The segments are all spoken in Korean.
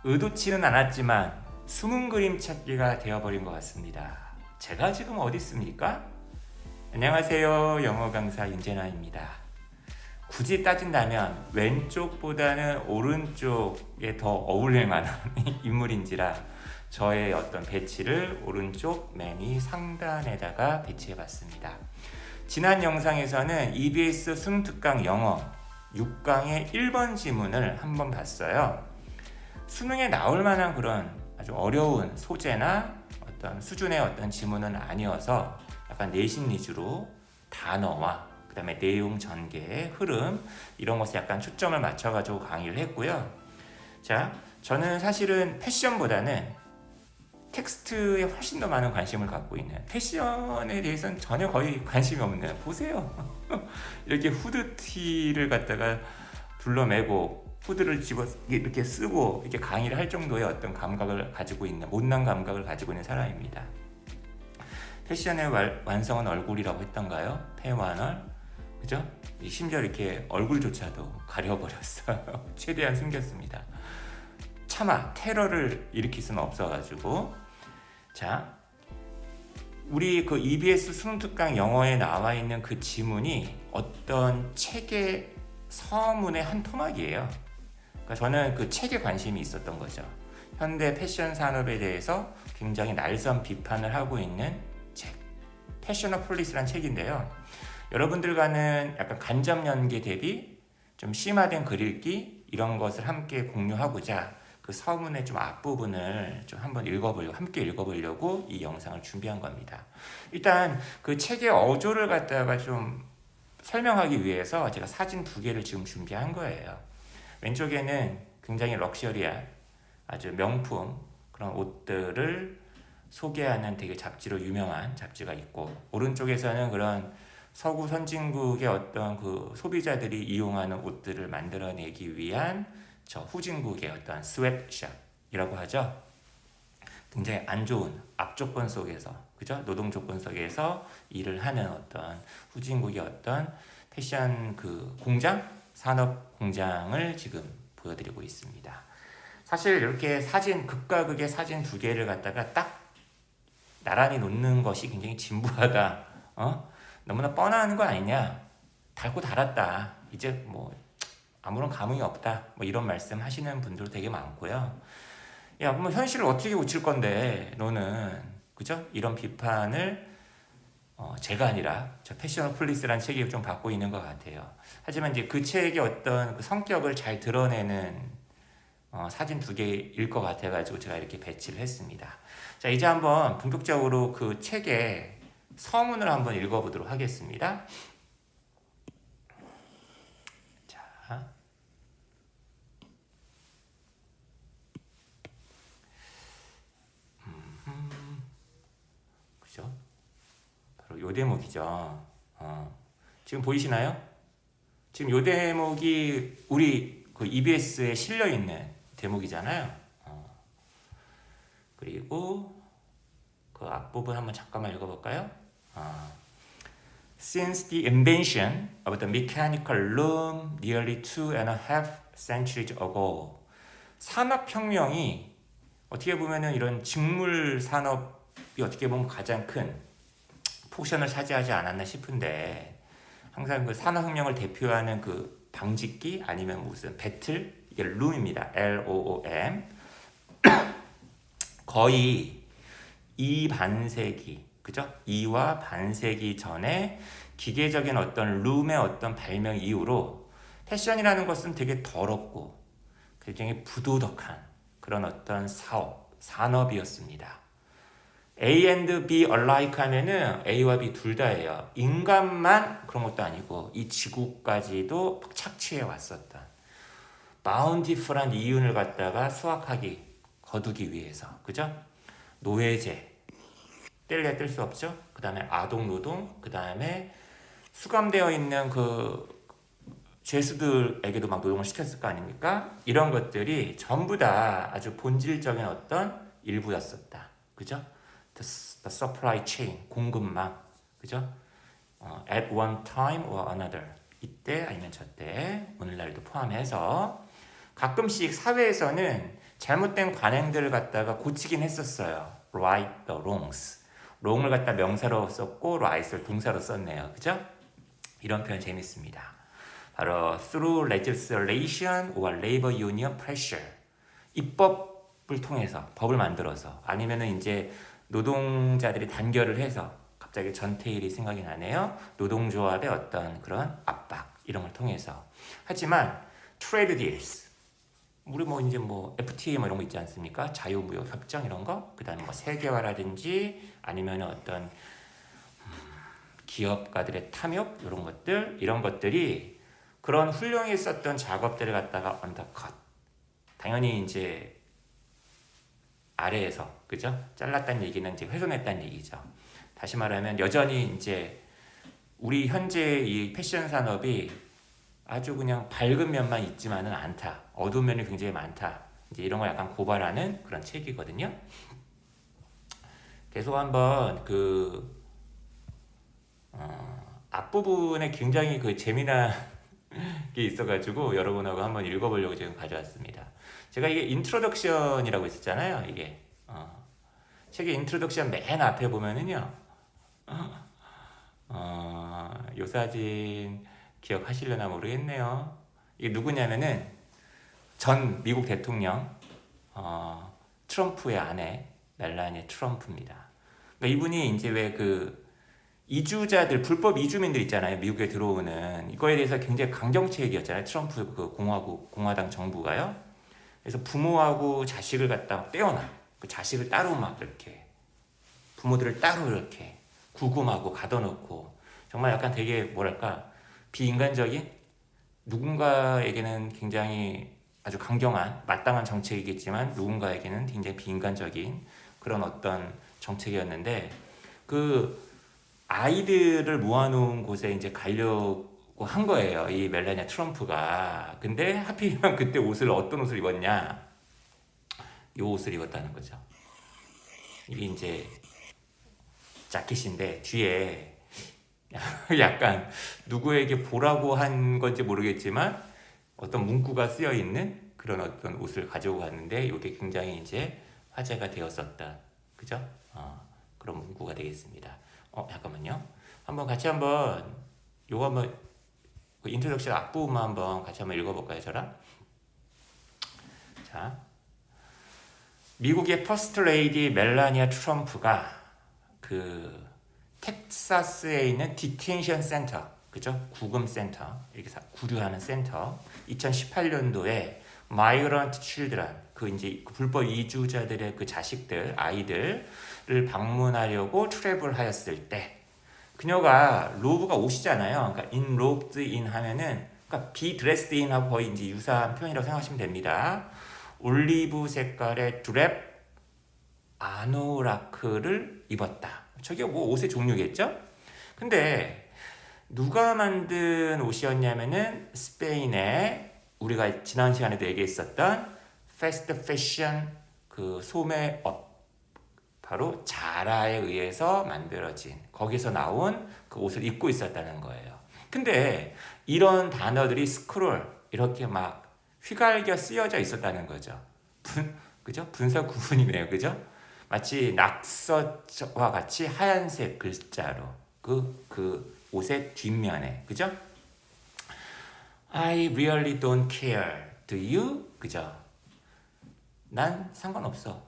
의도치는 않았지만 숨은 그림 찾기가 되어버린 것 같습니다. 제가 지금 어디 있습니까? 안녕하세요. 영어 강사 윤재나입니다. 굳이 따진다면 왼쪽보다는 오른쪽에 더 어울릴 만한 인물인지라 저의 어떤 배치를 오른쪽 맨 위 상단에다가 배치해봤습니다. 지난 영상에서는 EBS 수능 특강 영어 6강의 1번 지문을 한번 봤어요. 수능에 나올 만한 그런 아주 어려운 소재나 어떤 수준의 어떤 지문은 아니어서 약간 내신 위주로 단어와 그 다음에 내용 전개의 흐름 이런 것에 약간 초점을 맞춰가지고 강의를 했고요. 자, 저는 사실은 패션보다는 텍스트에 훨씬 더 많은 관심을 갖고 있는, 패션에 대해서는 전혀 거의 관심이 없는, 보세요. 이렇게 후드티를 갖다가 둘러매고 후드를 집어 이렇게 쓰고 이렇게 강의를 할 정도의 어떤 감각을 가지고 있는, 못난 감각을 가지고 있는 사람입니다. 패션의 완성은 얼굴이라고 했던가요? 패완얼, 그죠? 심지어 이렇게 얼굴조차도 가려버렸어요. 최대한 숨겼습니다. 차마 테러를 일으킬 수는 없어가지고. 자, 우리 그 EBS 수능 특강 영어에 나와 있는 그 지문이 어떤 책의 서문의 한 토막이에요. 그러니까 저는 그 책에 관심이 있었던 거죠. 현대 패션 산업에 대해서 굉장히 날선 비판을 하고 있는 책, 패셔너폴리스라는 책인데요. 여러분들과는 약간 간접 연계 대비 좀 심화된 글 읽기 이런 것을 함께 공유하고자 그 서문의 좀 앞부분을 좀 한번 함께 읽어보려고 이 영상을 준비한 겁니다. 일단 그 책의 어조를 갖다가 좀 설명하기 위해서 제가 사진 2개를 지금 준비한 거예요. 왼쪽에는 굉장히 럭셔리한 아주 명품 그런 옷들을 소개하는 되게 잡지로 유명한 잡지가 있고, 오른쪽에서는 그런 서구 선진국의 어떤 그 소비자들이 이용하는 옷들을 만들어내기 위한 저 후진국의 어떤 스웨트샵이라고 하죠. 굉장히 안 좋은 악조건 속에서, 그죠? 노동 조건 속에서 일을 하는 어떤 후진국의 어떤 패션 그 공장, 산업 공장을 지금 보여드리고 있습니다. 사실 이렇게 사진, 극과 극의 사진 2개를 갖다가 딱 나란히 놓는 것이 굉장히 진부하다. 너무나 뻔한 거 아니냐? 달고 달았다. 이제 뭐 아무런 감흥이 없다. 뭐 이런 말씀 하시는 분들도 되게 많고요. 야, 그럼 현실을 어떻게 고칠 건데 너는, 그죠? 이런 비판을 제가 아니라 저 패셔너폴리스라는 책이 좀 받고 있는 것 같아요. 하지만 이제 그 책의 어떤 그 성격을 잘 드러내는 사진 2개일 것 같아가지고 제가 이렇게 배치를 했습니다. 자, 이제 한번 본격적으로 그 책의 서문을 한번 읽어보도록 하겠습니다. 자, 그죠? 바로 요 대목이죠. 지금 보이시나요? 지금 요 대목이 우리 그 EBS에 실려 있는 대목이잖아요. 그리고 그 앞부분 한번 잠깐만 읽어볼까요? Since the invention of the mechanical loom nearly 2.5 centuries ago, 산업혁명이 어떻게 보면은 이런 직물 산업이 어떻게 보면 가장 큰 포션을 차지하지 않았나 싶은데, 항상 그 산업혁명을 대표하는 그 방직기 아니면 무슨 배틀, 이게 룸입니다. LOOM. 거의 2반세기, 그죠? 2와 반세기 전에 기계적인 어떤 룸의 어떤 발명 이후로 패션이라는 것은 되게 더럽고 굉장히 부도덕한 그런 어떤 산업이었습니다. A and B alike 하면은 A와 B 둘 다예요. 인간만 그런 것도 아니고 이 지구까지도 착취해 왔었던 바운티풀한 이윤을 갖다가 거두기 위해서, 그죠? 노예제, 뗄래야 뗄 수 없죠. 그 다음에 아동노동, 그 다음에 수감되어 있는 그 죄수들에게도 막 노동을 시켰을 거 아닙니까? 이런 것들이 전부 다 아주 본질적인 어떤 일부였었다. 그죠? The supply chain, 공급망, 그죠? At one time or another, 이때 아니면 저때, 오늘날도 포함해서 가끔씩 사회에서는 잘못된 관행들을 갖다가 고치긴 했었어요. right the wrongs. wrong을 갖다 명사로 썼고 right을 동사로 썼네요. 그죠? 이런 표현 재밌습니다. 바로 through legislation or labor union pressure. 입법을 통해서 법을 만들어서 아니면은 이제 노동자들이 단결을 해서 갑자기 전태일이 생각이 나네요. 노동조합의 어떤 그런 압박 이런 걸 통해서. 하지만 trade deals 우리 뭐 이제 뭐 FTA 뭐 이런 거 있지 않습니까? 자유무역 협정 이런 거, 그다음에 뭐 세계화라든지 아니면 어떤 기업가들의 탐욕 이런 것들이 그런 훌륭히 썼던 작업들을 갖다가 언더컷. 당연히 이제 아래에서 그죠? 잘랐다는 얘기는 이제 훼손했다는 얘기죠. 다시 말하면 여전히 이제 우리 현재 이 패션 산업이 아주 그냥 밝은 면만 있지만은 않다. 어두운 면이 굉장히 많다. 이제 이런 거 약간 고발하는 그런 책이거든요. 계속 한번 그 앞부분에 굉장히 그 재미난 게 있어가지고 여러분하고 한번 읽어보려고 지금 가져왔습니다. 제가 이게 인트로덕션이라고 있었잖아요. 이게 책의 인트로덕션 맨 앞에 보면은요. 요 사진 기억하시려나 모르겠네요. 이게 누구냐면은 전 미국 대통령 트럼프의 아내 멜라니아 트럼프입니다. 그러니까 이분이 이제 왜 그 이주자들 불법 이주민들 있잖아요. 미국에 들어오는 이거에 대해서 굉장히 강정책이었잖아요. 트럼프 그 공화당 정부가요. 그래서 부모하고 자식을 갖다 떼어놔. 그 자식을 따로 막 이렇게 부모들을 따로 이렇게 구금하고 가둬놓고 정말 약간 되게 뭐랄까 비인간적인 누군가에게는 굉장히 아주 강경한 마땅한 정책이겠지만 누군가에게는 굉장히 비인간적인 그런 어떤 정책이었는데 그 아이들을 모아놓은 곳에 이제 가려고 한 거예요. 이 멜라니아 트럼프가. 근데 하필이면 그때 어떤 옷을 입었냐? 이 옷을 입었다는 거죠. 이게 이제 자켓인데 뒤에 약간 누구에게 보라고 한 건지 모르겠지만 어떤 문구가 쓰여 있는 그런 어떤 옷을 가지고 갔는데 이게 굉장히 이제 화제가 되었었다. 그죠? 그런 문구가 되겠습니다. 잠깐만요. 요거 한번 그 인트로덕션 앞부분만 한번 같이 한번 읽어볼까요, 저랑? 자, 미국의 퍼스트 레이디 멜라니아 트럼프가 그 텍사스에 있는 디텐션 센터, 그죠? 구금 센터, 이렇게 구류하는 센터. 2018년도에 마이그런트 칠드런, 그 이제 불법 이주자들의 그 자식들, 아이들을 방문하려고 트래블 하였을 때, 그녀가 로브가 옷이잖아요. 그러니까 in robed in 하면은, 그러니까 be dressed in 하고 거의 이제 유사한 표현이라고 생각하시면 됩니다. 올리브 색깔의 드랩 아노라크를 입었다. 저게 뭐 옷의 종류겠죠? 근데 누가 만든 옷이었냐면은 스페인의 우리가 지난 시간에도 얘기했었던 패스트 패션 그 소매업 바로 자라에 의해서 만들어진 거기서 나온 그 옷을 입고 있었다는 거예요. 근데 이런 단어들이 스크롤 이렇게 막 휘갈겨 쓰여져 있었다는 거죠. 그죠? 분사 구분이네요. 그죠? 마치 낙서와 같이 하얀색 글자로 그 옷의 뒷면에 그죠? I really don't care. Do you? 그죠? 난 상관없어.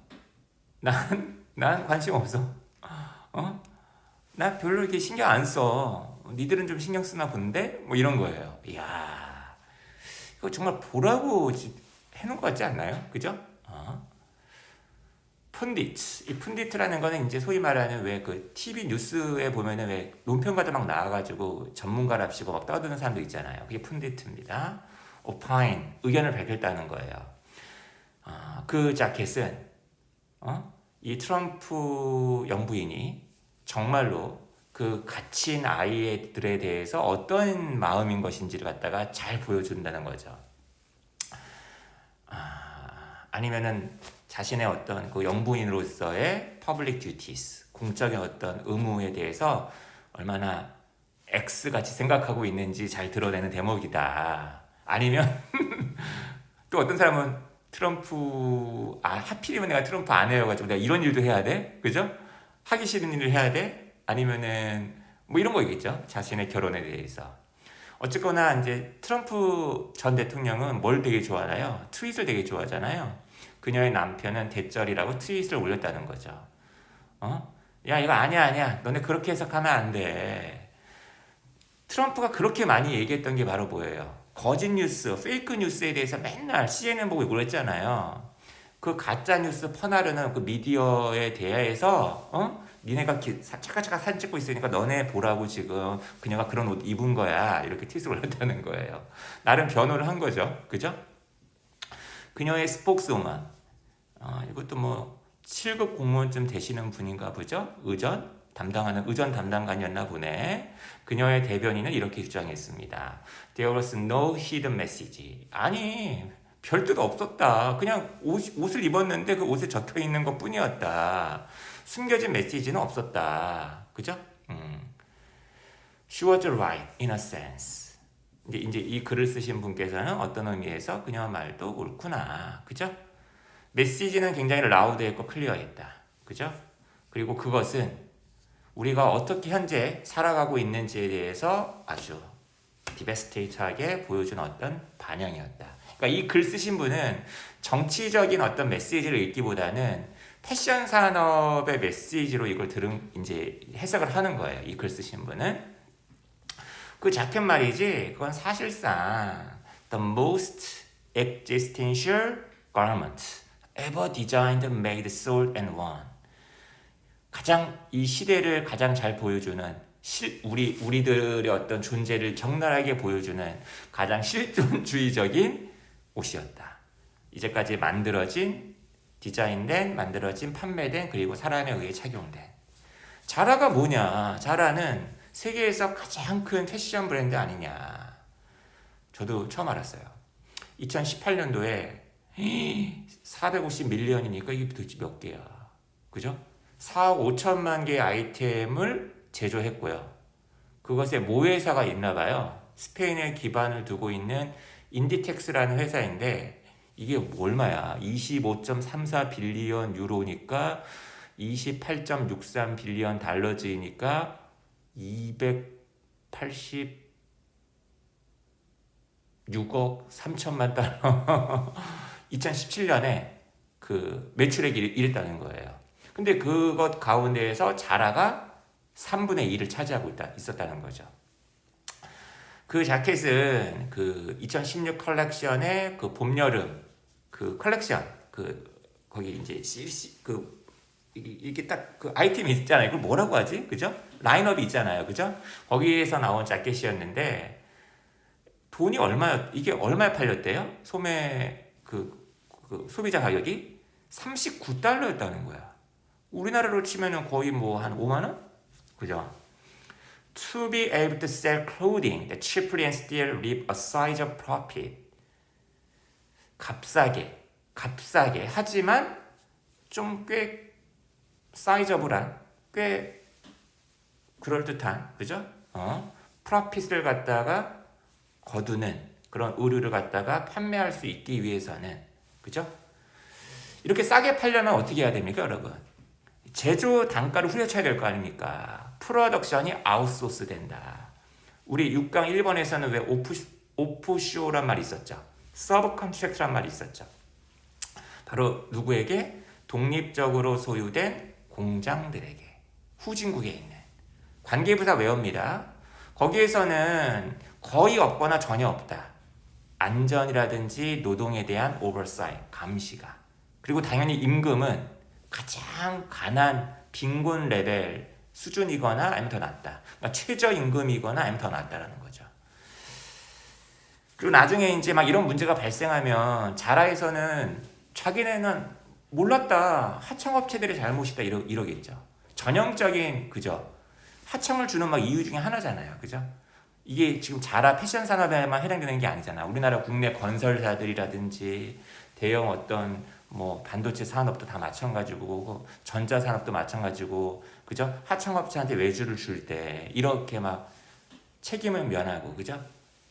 난 관심 없어. 나 별로 이렇게 신경 안 써. 니들은 좀 신경 쓰나 본데? 뭐 이런 거예요. 이야, 이거 정말 보라고 해놓은 것 같지 않나요? 그죠? 푼디트. 이 푼디트라는 거는 이제 소위 말하는 왜 그 TV 뉴스에 보면은 왜 논평가들 막 나와가지고 전문가랍시고 막 떠드는 사람도 있잖아요. 그게 푼디트입니다. 오파인, 의견을 밝혔다는 거예요. 그 자켓은 이 트럼프 영부인이 정말로 그 갇힌 아이들에 대해서 어떤 마음인 것인지를 갖다가 잘 보여준다는 거죠. 아니면은 자신의 어떤 그 영부인으로서의 public duties, 공적인 어떤 의무에 대해서 얼마나 X같이 생각하고 있는지 잘 드러내는 대목이다. 아니면 또 어떤 사람은 트럼프 하필이면 내가 트럼프 아내여가지고 내가 이런 일도 해야 돼? 그죠? 하기 싫은 일을 해야 돼? 아니면은 뭐 이런 거겠죠. 자신의 결혼에 대해서. 어쨌거나 이제 트럼프 전 대통령은 뭘 되게 좋아하나요? 트윗을 되게 좋아하잖아요. 그녀의 남편은 대절이라고 트윗을 올렸다는 거죠. 야, 이거 아니야. 너네 그렇게 해석하면 안 돼. 트럼프가 그렇게 많이 얘기했던 게 바로 뭐예요? 거짓 뉴스, 페이크 뉴스에 대해서 맨날 CNN 보고 그랬잖아요. 그 가짜 뉴스 퍼나르는 그 미디어에 대해서 니네가 차카차카 사진 찍고 있으니까 너네 보라고 지금 그녀가 그런 옷 입은 거야 이렇게 트윗을 올렸다는 거예요. 나름 변호를 한 거죠. 그죠? 그녀의 스포크스우먼 이것도 뭐 7급 공무원쯤 되시는 분인가 보죠. 의전 담당관이었나 보네. 그녀의 대변인은 이렇게 주장했습니다. There was no hidden message. 아니 별 뜻 없었다. 그냥 옷을 입었는데 그 옷에 적혀 있는 것 뿐이었다. 숨겨진 메시지는 없었다. 그죠? She was right in a sense. 이제 이 글을 쓰신 분께서는 어떤 의미에서 그녀 말도 옳구나. 그죠? 메시지는 굉장히 라우드했고 클리어했다. 그죠? 그리고 그것은 우리가 어떻게 현재 살아가고 있는지에 대해서 아주 디베스테이트하게 보여준 어떤 반영이었다. 그러니까 이 글 쓰신 분은 정치적인 어떤 메시지를 읽기보다는 패션 산업의 메시지로 이걸 이제 해석을 하는 거예요. 이 글 쓰신 분은. 그 자켓 말이지, 그건 사실상 the most existential garment ever designed, made, sold and won. 가장 이 시대를 가장 잘 보여주는 우리들의 어떤 존재를 적나라하게 보여주는 가장 실존주의적인 옷이었다. 이제까지 디자인된, 만들어진, 판매된, 그리고 사람에 의해 착용된. 자라가 뭐냐? 자라는 세계에서 가장 큰 패션 브랜드 아니냐? 저도 처음 알았어요. 2018년도에 450 밀리언이니까 이게 도대체 몇 개야? 그죠? 4억 5천만 개의 아이템을 제조했고요. 그것에 모회사가 있나 봐요. 스페인에 기반을 두고 있는 인디텍스라는 회사인데 이게 얼마야? 25.34 빌리언 유로니까 28.63 빌리언 달러즈이니까 286억 3천만 달러 2017년에 그 매출액이 이랬다는 거예요. 근데 그것 가운데에서 자라가 3분의 2를 차지하고 있었다는 거죠. 그 자켓은 그 2016 컬렉션의 그 봄, 여름 그 컬렉션 거기 이제 이게 딱 그 아이템이 있잖아요. 그걸 뭐라고 하지? 그죠? 라인업이 있잖아요. 그죠? 거기에서 나온 자켓이었는데 돈이 이게 얼마에 팔렸대요? 소매 소비자 가격이 39달러였다는 거야. 우리나라로 치면은 거의 뭐 한 5만 원? 그죠? To be able to sell clothing that cheaply and still reap a size of profit. 값싸게 하지만 좀 꽤 사이저블한 꽤 그럴듯한 그죠? 프로핏을 갖다가 거두는 그런 의류를 갖다가 판매할 수 있기 위해서는 그죠? 이렇게 싸게 팔려면 어떻게 해야 됩니까, 여러분? 제조 단가를 후려쳐야 될 거 아닙니까? 프로덕션이 아웃소스 된다. 우리 6강 1번에서는 왜 오프쇼란 말이 있었죠? 서브 컨트랙트란 말이 있었죠. 바로 누구에게? 독립적으로 소유된 공장들에게, 후진국에 있는 관계부사 외웁니다. 거기에서는 거의 없거나 전혀 없다. 안전이라든지 노동에 대한 오버사이트, 감시가. 그리고 당연히 임금은 가장 가난 빈곤 레벨 수준이거나 아니면 더 낮다. 그러니까 최저임금이거나 아니면 더 낮다라는 거죠. 그리고 나중에 이제 막 이런 문제가 발생하면 자라에서는 자기네는 몰랐다. 하청업체들의 잘못이다. 이러겠죠. 전형적인 그죠. 하청을 주는 막 이유 중에 하나잖아요. 그죠? 이게 지금 자라 패션 산업에만 해당되는 게 아니잖아. 우리나라 국내 건설사들이라든지 대형 어떤 뭐 반도체 산업도 다 마찬가지고 전자 산업도 마찬가지고 그죠? 하청업체한테 외주를 줄 때 이렇게 막 책임을 면하고 그죠?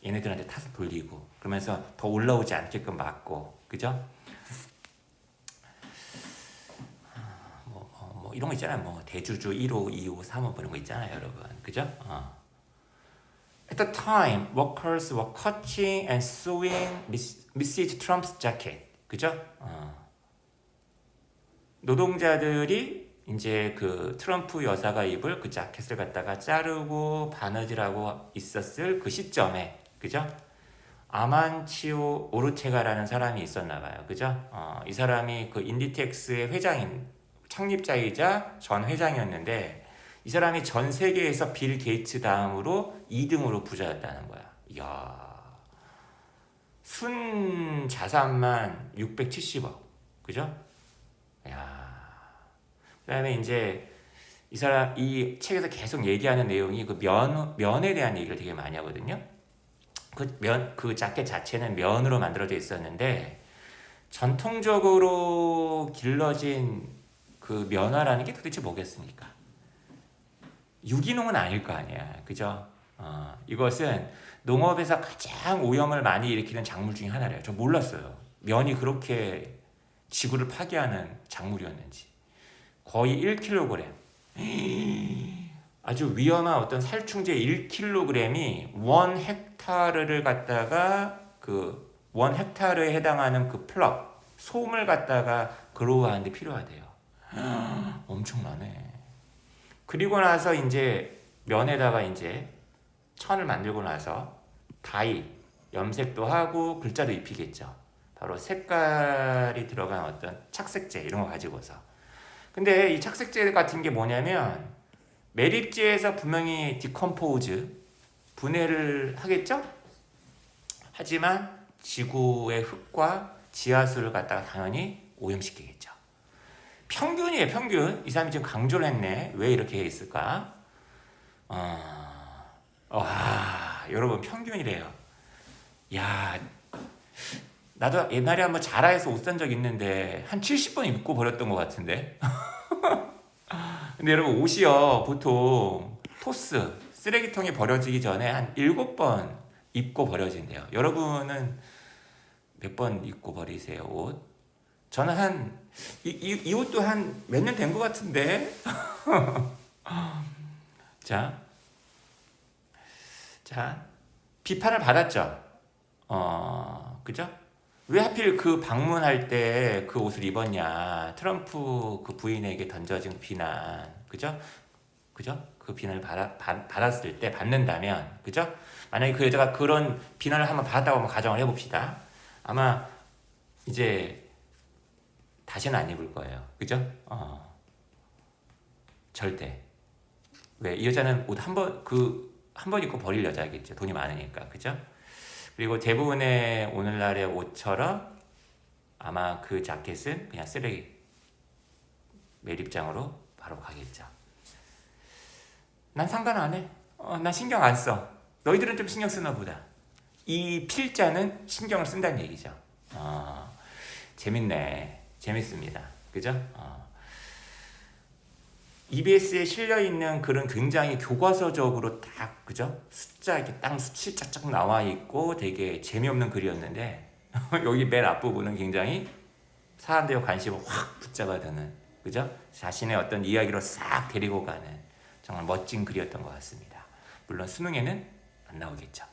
얘네들한테 탓을 돌리고 그러면서 더 올라오지 않게끔 막고 그죠? 뭐 이런 거 있잖아요. 뭐 대주주 1호, 2호, 3호 이런 거 있잖아요, 여러분. 그죠? At the time, workers were cutting and sewing Mrs. Trump's jacket. 그죠? 노동자들이 이제 그 트럼프 여사가 입을 그 자켓을 갖다가 자르고 바느질하고 있었을 그 시점에, 그죠? 아만치오 오르테가라는 사람이 있었나 봐요. 그죠? 이 사람이 그 인디텍스의 회장인, 창립자이자 전 회장이었는데, 이 사람이 전 세계에서 빌 게이츠 다음으로 2등으로 부자였다는 거야. 이야. 순 자산만 670억. 그죠? 야. 그다음에 이제 이 사람 이 책에서 계속 얘기하는 내용이 그 면에 대한 얘기를 되게 많이 하거든요. 그 자켓 자체는 면으로 만들어져 있었는데 전통적으로 길러진 그 면화라는 게 도대체 뭐겠습니까? 유기농은 아닐 거 아니야, 그죠? 이것은 농업에서 가장 오염을 많이 일으키는 작물 중에 하나래요. 저 몰랐어요. 면이 그렇게 지구를 파괴하는 작물이었는지. 거의 1kg. 아주 위험한 어떤 살충제 1kg이 1헥타르를 갖다가 그 1헥타르에 해당하는 그 플럭, 솜을 갖다가 그로우하는데 필요하대요. 엄청나네. 그리고 나서 이제 면에다가 이제 천을 만들고 나서 다이, 염색도 하고 글자도 입히겠죠. 바로 색깔이 들어간 어떤 착색제 이런 거 가지고서. 근데 이 착색제 같은 게 뭐냐면 매립지에서 분명히 디컴포즈, 분해를 하겠죠? 하지만 지구의 흙과 지하수를 갖다가 당연히 오염시키겠죠. 평균이에요, 평균. 이 사람이 지금 강조를 했네. 왜 이렇게 했을까? 여러분, 평균이래요. 야, 나도 옛날에 한번 자라에서 옷 산 적 있는데 한 70번 입고 버렸던 것 같은데. 근데 여러분, 옷이요, 보통 토스, 쓰레기통에 버려지기 전에 한 7번 입고 버려진대요. 여러분은 몇 번 입고 버리세요, 옷? 저는 이 옷도 한 몇 년 된 것 같은데. 자, 비판을 받았죠. 그죠? 왜 하필 그 방문할 때 그 옷을 입었냐? 트럼프 그 부인에게 던져진 비난, 그죠? 그 비난을 받았을 때 받는다면, 그죠? 만약에 그 여자가 그런 비난을 한번 받았다고 한번 가정을 해봅시다. 아마 이제 다시는 안 입을 거예요. 그죠? 절대. 왜? 이 여자는 옷 한 번 입고 버릴 여자겠죠. 돈이 많으니까. 그죠? 그리고 대부분의 오늘날의 옷처럼 아마 그 자켓은 그냥 쓰레기 매립장으로 바로 가겠죠. 난 상관 안 해. 난 신경 안 써. 너희들은 좀 신경 쓰나 보다. 이 필자는 신경을 쓴다는 얘기죠. 재밌네. 재밌습니다. 그죠? EBS에 실려있는 글은 굉장히 교과서적으로 딱, 그죠? 숫자 이렇게 딱 수치 쫙쫙 나와 있고 되게 재미없는 글이었는데 여기 맨 앞부분은 굉장히 사람들의 관심을 확 붙잡아 두는, 그죠? 자신의 어떤 이야기로 싹 데리고 가는 정말 멋진 글이었던 것 같습니다. 물론 수능에는 안 나오겠죠.